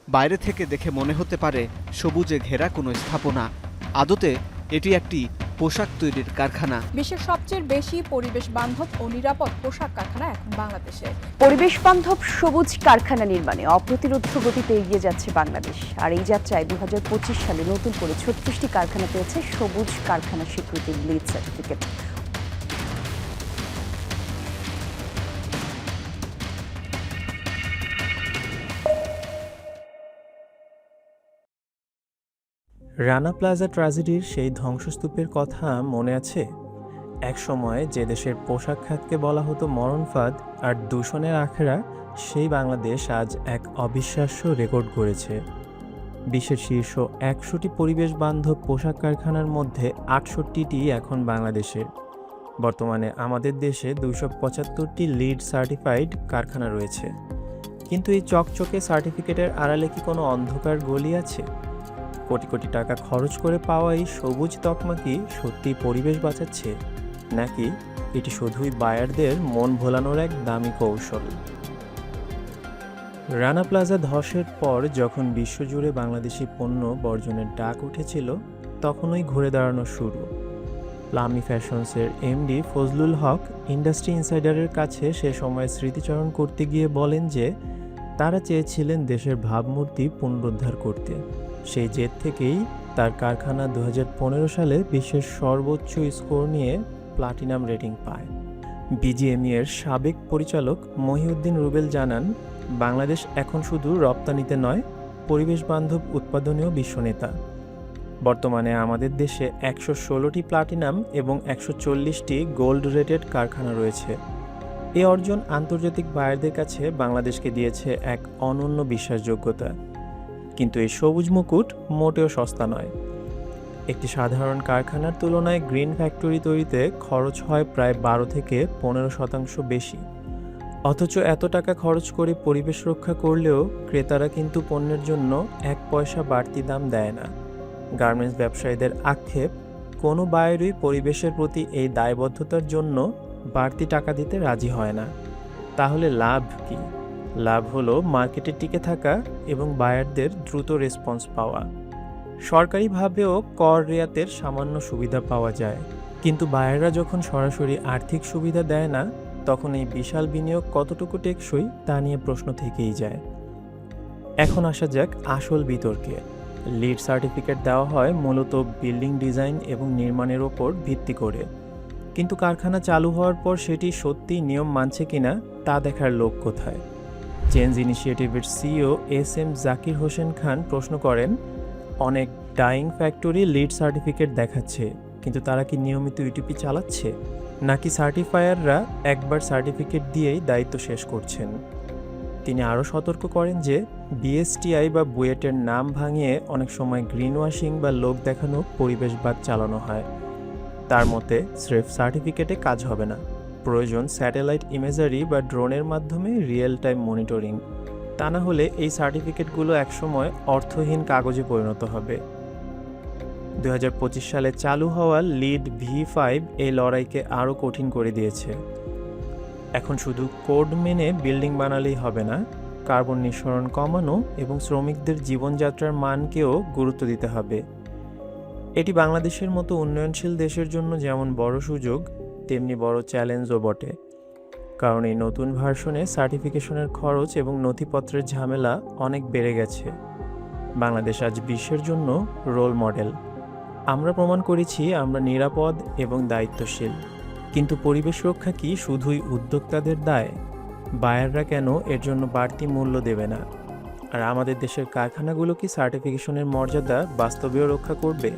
বাইরে থেকে দেখে মনে হতে পারে সবুজে ঘেরা কোনো স্থাপনা, আদতে এটি একটি পোশাক তৈরির কারখানা। বিশ্বের সবচেয়ে বেশি পরিবেশ বান্ধব ও নিরাপদ পোশাক কারখানা এখন বাংলাদেশে। পরিবেশ বান্ধব সবুজ কারখানা নির্মাণে অপ্রতিরোধ্য গতিতে এগিয়ে যাচ্ছে বাংলাদেশ। আর এই যাত্রায় 2025 সালে নতুন করে 36টি কারখানা পেয়েছে সবুজ কারখানা স্বীকৃতি লিড সার্টিফিকেট। রানা প্লাজা ট্র্যাজেডির সেই ধ্বংসস্তূপের কথা মনে আছে? এক সময় যে দেশের পোশাক খাতকে বলা হতো মরণফাঁদ আর দূষণের আখড়া, সেই বাংলাদেশ আজ এক অবিশ্বাস্য রেকর্ড গড়েছে। বিশ্বের শীর্ষ 100টি পরিবেশ বান্ধব পোশাক কারখানার মধ্যে 68টি এখন বাংলাদেশের। বর্তমানে আমাদের দেশে 275টি লিড সার্টিফাইড কারখানা রয়েছে। কিন্তু এই চকচকে সার্টিফিকেটের আড়ালে কি কোনো অন্ধকার গলি আছে? কোটি কোটি টাকা খরচ করে পাওয়া এই সবুজ তকমা কি সত্যি পরিবেশ বাঁচাচ্ছে, নাকি এটি শুধুই বায়ারদের মন ভোলানোর এক দামি কৌশল? রানা প্লাজা ধসের পর যখন বিশ্বজুড়ে বাংলাদেশি পণ্য বর্জনের ডাক উঠেছিল, তখনই ঘুরে দাঁড়ানো শুরু। লামি ফ্যাশনসের এমডি ফজলুল হক ইন্ডাস্ট্রি ইনসাইডারের কাছে সে সময় স্মৃতিচারণ করতে গিয়ে বলেন যে তারা চেয়েছিলেন দেশের ভাবমূর্তি পুনরুদ্ধার করতে। সেই জেদ থেকেই তার কারখানা 2015 সালে বিশ্বের সর্বোচ্চ স্কোর নিয়ে প্লাটিনাম রেটিং পায়। বিজিএমই এর সাবেক পরিচালক মহিউদ্দিন রুবেল জানান, বাংলাদেশ এখন শুধু রপ্তানিতে নয়, পরিবেশ বান্ধব উৎপাদনেও বিশ্বনেতা। বর্তমানে আমাদের দেশে 116টি প্লাটিনাম এবং 140টি গোল্ড রেটেড কারখানা রয়েছে। এই অর্জন আন্তর্জাতিক বায়ারদের কাছে বাংলাদেশকে দিয়েছে এক অনন্য বিশ্বাসযোগ্যতা। কিন্তু এই সবুজ মুকুট মোটেও সস্তা নয়। একটি সাধারণ কারখানার তুলনায় গ্রিন ফ্যাক্টরি তৈরিতে খরচ হয় প্রায় 12 থেকে 15% বেশি। অথচ এত টাকা খরচ করে পরিবেশ রক্ষা করলেও ক্রেতারা কিন্তু পণ্যের জন্য 1 পয়সা বাড়তি দাম দেয় না। গার্মেন্টস ব্যবসায়ীদের আক্ষেপ, কোনো বায়ারই পরিবেশের প্রতি এই দায়বদ্ধতার জন্য বাড়তি টাকা দিতে রাজি হয় না। তাহলে লাভ কি? লাভ হলো মার্কেটে টিকে থাকা এবং বায়ারদের দ্রুত রেসপন্স পাওয়া। সরকারিভাবেও কর রেয়াতের সামান্য সুবিধা পাওয়া যায়, কিন্তু বায়াররা যখন সরাসরি আর্থিক সুবিধা দেয় না, তখন এই বিশাল বিনিয়োগ কতটুকু টেকসই তা নিয়ে প্রশ্ন থেকেই যায়। এখন আসা যাক আসল বিতর্কে। লিড সার্টিফিকেট দেওয়া হয় মূলত বিল্ডিং ডিজাইন এবং নির্মাণের ওপর ভিত্তি করে, কিন্তু কারখানা চালু হওয়ার পর সেটি সত্যিই নিয়ম মানছে কিনা তা দেখার লোক কোথায়? চেঞ্জ ইনিশিয়েটিভের সিইও এস.এম. জাকির হোসেন খান প্রশ্ন করেন, অনেক ডাইং ফ্যাক্টরি লিড সার্টিফিকেট দেখাচ্ছে, কিন্তু তারা কি নিয়মিত ইউটিপি চালাচ্ছে, নাকি সার্টিফায়াররা একবার সার্টিফিকেট দিয়েই দায়িত্ব শেষ করছেন? তিনি আরও সতর্ক করেন যে বিএসটিআই বা বুয়েটের নাম ভাঙিয়ে অনেক সময় গ্রিন ওয়াশিং বা লোক দেখানো পরিবেশবাদ চালানো হয়। তার মতে স্রেফ সার্টিফিকেটে কাজ হবে না, প্রয়োজন স্যাটেলাইট ইমেজারি বা ড্রোনের মাধ্যমে রিয়েল টাইম মনিটরিং। তা না হলে এই সার্টিফিকেটগুলো একসময় অর্থহীন কাগজে পরিণত হবে। 2025 সালে চালু হওয়া লিড V5 এই লড়াইকে আরও কঠিন করে দিয়েছে। এখন শুধু কোড মেনে বিল্ডিং বানালেই হবে না, কার্বন নিঃসরণ কমানো এবং শ্রমিকদের জীবনযাত্রার মানকেও গুরুত্ব দিতে হবে। এটি বাংলাদেশের মতো উন্নয়নশীল দেশের জন্য যেমন বড় সুযোগ, তেমনি বড় চ্যালেঞ্জও বটে। কারণ এই নতুন ভার্সনে সার্টিফিকেশনের খরচ এবং নথিপত্রের ঝামেলা অনেক বেড়ে গেছে। বাংলাদেশ আজ বিশ্বের জন্য রোল মডেল। আমরা প্রমাণ করেছি আমরা নিরাপদ এবং দায়িত্বশীল। কিন্তু পরিবেশ রক্ষা কি শুধুই উদ্যোক্তাদের দায়? বায়াররা কেন এর জন্য বাড়তি মূল্য দেবে না? আর আমাদের দেশের কারখানাগুলো কি সার্টিফিকেশনের মর্যাদা বাস্তবেও রক্ষা করবে?